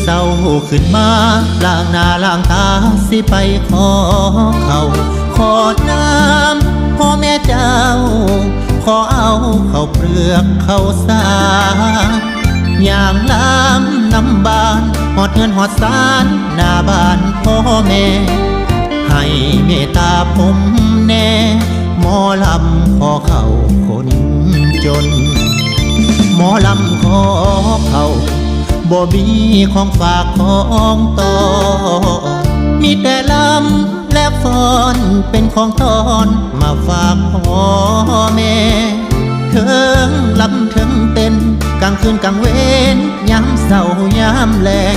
เศร้าขึ้นมาล้างหน้าล้างตาสิไปขอเขาขอน้ำพ่อแม่เจ้าขอเอาข้าวเปลือกข้าวสารอย่างล้ำน้ำบานหอดเงินหอดสารหน้าบ้านพ่อแม่ให้เมตตาผมแน่หมอลำขอเขาคนจนหมอลำขอเขาบ่มีของฝากของต่อมีแต่ลำและฟ้อนเป็นของตอนมาฝากพ่อแม่เถิงลำเถิงเต้นกลางคืนกลางเว้นยามเศร้ายามแลง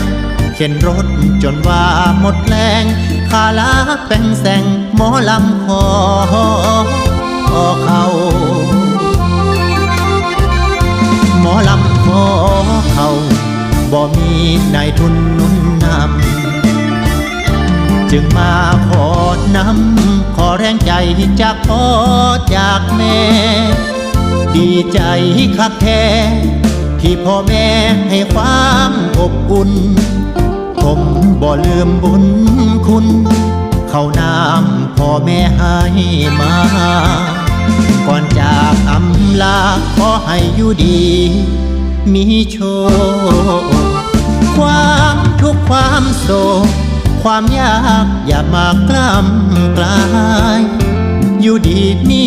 เข็นรถจนว่าหมดแรงขาลาแป้งแสงหมอลำขอเขาหมอลำขอเขาบ่มีนายทุนนุนนำจึงมาขอนำขอแรงใจจากพ่อจากแม่ดีใจคักแท้ที่พ่อแม่ให้ความอบอุ่นผมบ่ลืมบุญคุณเข้าน้ำพ่อแม่ให้มาก่อนจากอำลาขอให้อยู่ดีมีโชคความทุกข์ความโศกความยากอย่ามากล้ำกลายอยู่ดีมี